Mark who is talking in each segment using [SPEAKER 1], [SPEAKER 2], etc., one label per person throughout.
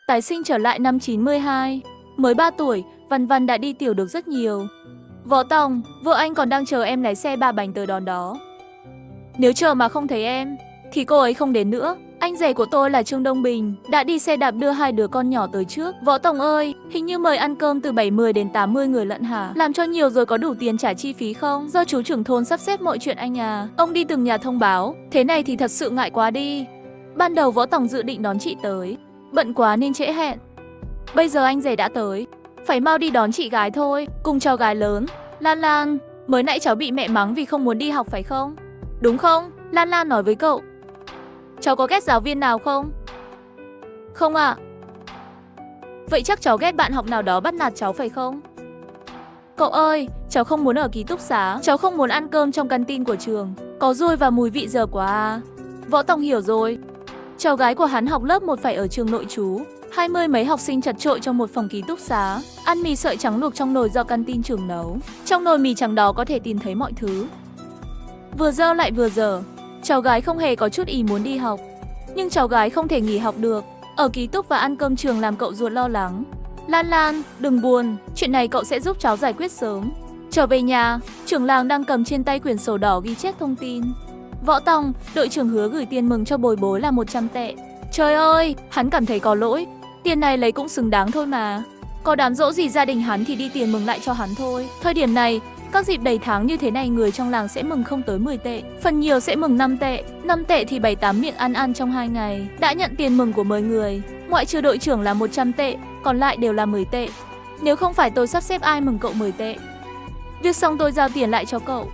[SPEAKER 1] Tái sinh trở lại năm 92. Mới 3 tuổi, Văn Văn đã đi tiểu được rất nhiều. Võ Tòng, vợ anh còn đang chờ em lái xe 3 bánh tới đón đó. Nếu chờ mà không thấy em, thì cô ấy không đến nữa. Anh rể của tôi là Trương Đông Bình, đã đi xe đạp đưa 2 đứa con nhỏ tới trước. Võ Tòng ơi, hình như mời ăn cơm từ 70 đến 80 người lận hả? Làm cho nhiều rồi có đủ tiền trả chi phí không? Do chú trưởng thôn sắp xếp mọi chuyện anh à. Ông đi từng nhà thông báo, thế này thì thật sự ngại quá đi. Ban đầu Võ Tòng dự định đón chị tới, bận quá nên trễ hẹn. Bây giờ anh rể đã tới, phải mau đi đón chị gái thôi, cùng cháu gái lớn. Lan Lan, mới nãy cháu bị mẹ mắng vì không muốn đi học phải không? Đúng không? Lan Lan nói với cậu. Cháu có ghét giáo viên nào không? Không ạ. Vậy chắc cháu ghét bạn học nào đó bắt nạt cháu phải không? Cậu ơi, cháu không muốn ở ký túc xá, cháu không muốn ăn cơm trong canteen của trường, có ruồi và mùi vị dở quá à. Võ Tòng hiểu rồi. Cháu gái của hắn học lớp 1 phải ở trường nội trú, 20 mấy học sinh chật chội trong một phòng ký túc xá, ăn mì sợi trắng luộc trong nồi do canteen trường nấu. Trong nồi mì trắng đó có thể tìm thấy mọi thứ. Vừa dơ lại vừa dở. Cháu gái không hề có chút ý muốn đi học. Nhưng cháu gái không thể nghỉ học được. Ở ký túc và ăn cơm trường làm cậu ruột lo lắng. Lan Lan, đừng buồn, chuyện này cậu sẽ giúp cháu giải quyết sớm. Trở về nhà, trưởng làng đang cầm trên tay quyển sổ đỏ ghi chép thông tin. Võ Tòng, đội trưởng hứa gửi tiền mừng cho bồi bối là 100 tệ. Trời ơi, hắn cảm thấy có lỗi. Tiền này lấy cũng xứng đáng thôi mà. Có đám dỗ gì gia đình hắn thì đi tiền mừng lại cho hắn thôi. Thời điểm này, các dịp đầy tháng như thế này người trong làng sẽ mừng không tới 10 tệ, phần nhiều sẽ mừng 5 tệ. 5 tệ thì 7-8 miệng ăn trong 2 ngày. Đã nhận tiền mừng của 10 người, ngoại trừ đội trưởng là 100 tệ, còn lại đều là 10 tệ. Nếu không phải tôi sắp xếp ai mừng cậu 10 tệ. Việc xong tôi giao tiền lại cho cậu.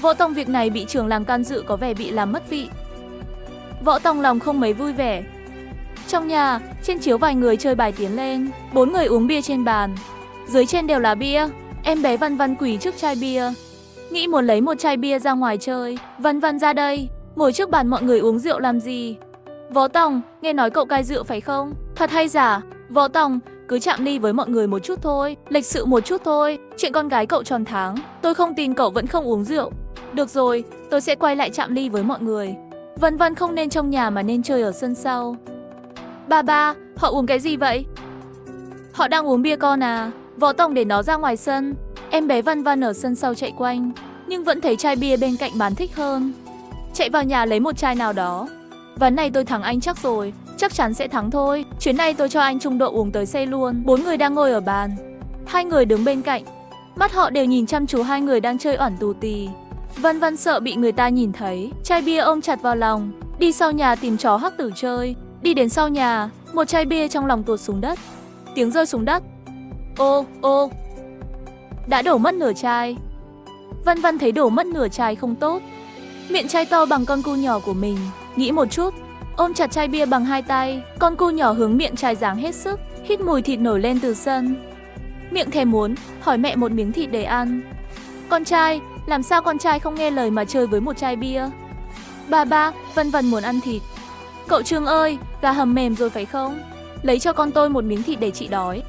[SPEAKER 1] Võ Tòng việc này bị trưởng làng can dự có vẻ bị làm mất vị. Võ Tòng lòng không mấy vui vẻ. Trong nhà, trên chiếu vài người chơi bài tiến lên, 4 người uống bia trên bàn. Dưới trên đều là bia. Em bé Văn Văn quỳ trước chai bia, nghĩ muốn lấy một chai bia ra ngoài chơi. Văn Văn ra đây, ngồi trước bàn mọi người uống rượu làm gì? Võ Tòng, nghe nói cậu cai rượu phải không? Thật hay giả? Võ Tòng, cứ chạm ly với mọi người một chút thôi, lịch sự một chút thôi. Chuyện con gái cậu tròn tháng, tôi không tin cậu vẫn không uống rượu. Được rồi, tôi sẽ quay lại chạm ly với mọi người. Văn Văn không nên trong nhà mà nên chơi ở sân sau. Ba, họ uống cái gì vậy? Họ đang uống bia con à? Võ Tòng để nó ra ngoài sân. Em bé Văn Văn ở sân sau chạy quanh, nhưng vẫn thấy chai bia bên cạnh bàn thích hơn. Chạy vào nhà lấy một chai nào đó. Ván này tôi thắng anh chắc rồi, chắc chắn sẽ thắng thôi. Chuyến này tôi cho anh trung độ uống tới say luôn. 4 người đang ngồi ở bàn, 2 người đứng bên cạnh. Mắt họ đều nhìn chăm chú 2 người đang chơi oẳn tù tì. Văn Văn sợ bị người ta nhìn thấy, chai bia ôm chặt vào lòng, đi sau nhà tìm chó hắc tử chơi. Đi đến sau nhà, một chai bia trong lòng tuột xuống đất. Tiếng rơi xuống đất. Ô, đã đổ mất nửa chai. Văn Văn thấy đổ mất nửa chai không tốt. Miệng chai to bằng con cu nhỏ của mình, nghĩ một chút, ôm chặt chai bia bằng 2 tay. Con cu nhỏ hướng miệng chai giáng hết sức, hít mùi thịt nổi lên từ sân. Miệng thèm muốn, hỏi mẹ một miếng thịt để ăn. Con trai, làm sao con trai không nghe lời mà chơi với một chai bia? Ba, Văn Văn muốn ăn thịt. Cậu Trương ơi, gà hầm mềm rồi phải không? Lấy cho con tôi một miếng thịt để chị đói.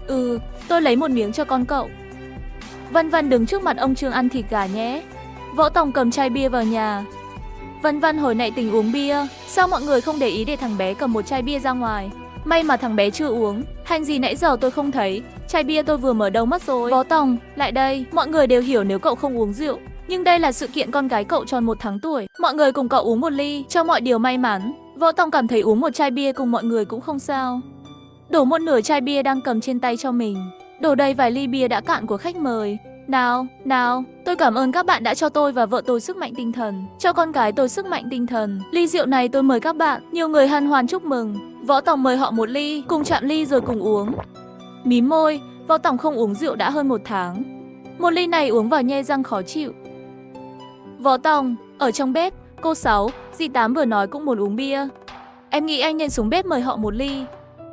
[SPEAKER 1] Ừ, tôi lấy một miếng cho con cậu. Văn Văn đứng trước mặt ông Trương ăn thịt gà nhé. Võ Tòng cầm chai bia vào nhà. Văn Văn hồi nãy tỉnh uống bia, sao mọi người không để ý để thằng bé cầm một chai bia ra ngoài? May mà thằng bé chưa uống, hành gì nãy giờ tôi không thấy, chai bia tôi vừa mở đâu mất rồi. Võ Tòng, lại đây, mọi người đều hiểu nếu cậu không uống rượu, nhưng đây là sự kiện con gái cậu tròn 1 tháng tuổi, mọi người cùng cậu uống một ly, cho mọi điều may mắn. Võ Tòng cảm thấy uống một chai bia cùng mọi người cũng không sao. Đổ một nửa chai bia đang cầm trên tay cho mình, đổ đầy vài ly bia đã cạn của khách mời. Nào, tôi cảm ơn các bạn đã cho tôi và vợ tôi sức mạnh tinh thần, cho con gái tôi sức mạnh tinh thần. Ly rượu này tôi mời các bạn. Nhiều người hân hoan chúc mừng. Võ Tòng mời họ một ly, cùng chạm ly rồi cùng uống. Mím môi, Võ Tòng không uống rượu đã hơn 1 tháng. Một ly này uống vào nhe răng khó chịu. Võ Tòng, ở trong bếp, cô Sáu, dì Tám vừa nói cũng muốn uống bia. Em nghĩ anh nên xuống bếp mời họ một ly.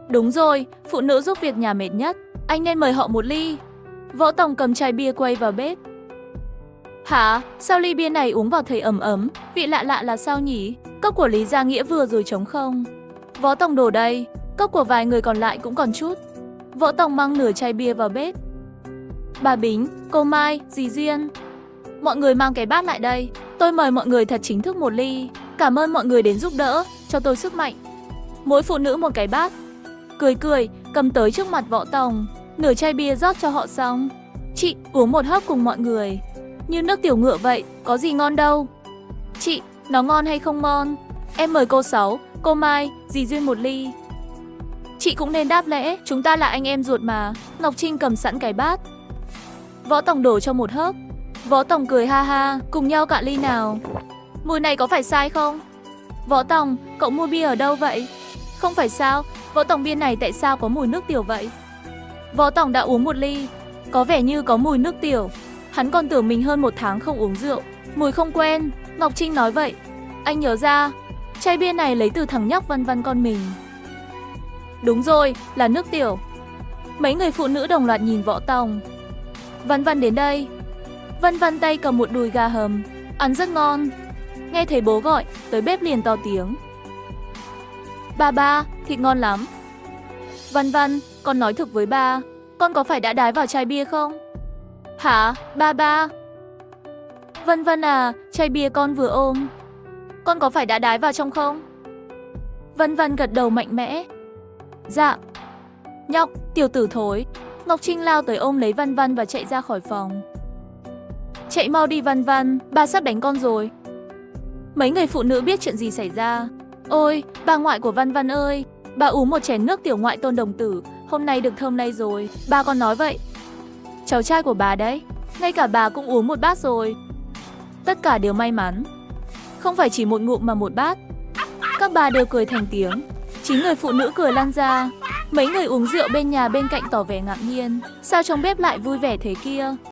[SPEAKER 1] Đúng rồi, phụ nữ giúp việc nhà mệt nhất, anh nên mời họ một ly. Võ Tòng cầm chai bia quay vào bếp. Hả? Sao ly bia này uống vào thấy ấm ấm, vị lạ lạ là sao nhỉ? Cốc của Lý Gia Nghĩa vừa rồi trống không? Võ Tòng đổ đây, cốc của vài người còn lại cũng còn chút. Võ Tòng mang nửa chai bia vào bếp. Bà Bính, cô Mai, dì Duyên, mọi người mang cái bát lại đây. Tôi mời mọi người thật chính thức một ly. Cảm ơn mọi người đến giúp đỡ, cho tôi sức mạnh. Mỗi phụ nữ một cái bát. cười, cầm tới trước mặt Võ Tòng, nửa chai bia rót cho họ xong. Chị, uống một hớp cùng mọi người. Như nước tiểu ngựa vậy, có gì ngon đâu. Chị, nó ngon hay không ngon? Em mời cô Sáu, cô Mai, dì Duyên một ly. Chị cũng nên đáp lễ, chúng ta là anh em ruột mà. Ngọc Trinh cầm sẵn cái bát. Võ Tòng đổ cho một hớp. Võ Tòng cười ha ha, cùng nhau cạn ly nào. Mùi này có phải sai không? Võ Tòng, cậu mua bia ở đâu vậy? Không phải sao, Võ Tòng bia này tại sao có mùi nước tiểu vậy? Võ Tòng đã uống một ly, có vẻ như có mùi nước tiểu. Hắn còn tưởng mình hơn 1 tháng không uống rượu, mùi không quen. Ngọc Trinh nói vậy. Anh nhớ ra, chai bia này lấy từ thằng nhóc Văn Văn con mình. Đúng rồi, là nước tiểu. Mấy người phụ nữ đồng loạt nhìn Võ Tòng. Văn Văn đến đây. Văn Văn tay cầm một đùi gà hầm, ăn rất ngon. Nghe thấy bố gọi, tới bếp liền to tiếng. Ba, thịt ngon lắm. Văn Văn, con nói thực với ba, con có phải đã đái vào chai bia không? Hả, ba? Văn Văn à, chai bia con vừa ôm, con có phải đã đái vào trong không? Văn Văn gật đầu mạnh mẽ. Dạ. Nhóc, tiểu tử thối. Ngọc Trinh lao tới ôm lấy Văn Văn và chạy ra khỏi phòng. Chạy mau đi Văn Văn, ba sắp đánh con rồi. Mấy người phụ nữ biết chuyện gì xảy ra. Ôi, bà ngoại của Văn Văn ơi, bà uống một chén nước tiểu ngoại tôn đồng tử, hôm nay được thơm lây rồi. Ba con nói vậy. Cháu trai của bà đấy, ngay cả bà cũng uống một bát rồi. Tất cả đều may mắn, không phải chỉ một ngụm mà một bát. Các bà đều cười thành tiếng. 9 người phụ nữ cười lan ra. Mấy người uống rượu bên nhà bên cạnh tỏ vẻ ngạc nhiên. Sao trong bếp lại vui vẻ thế kia?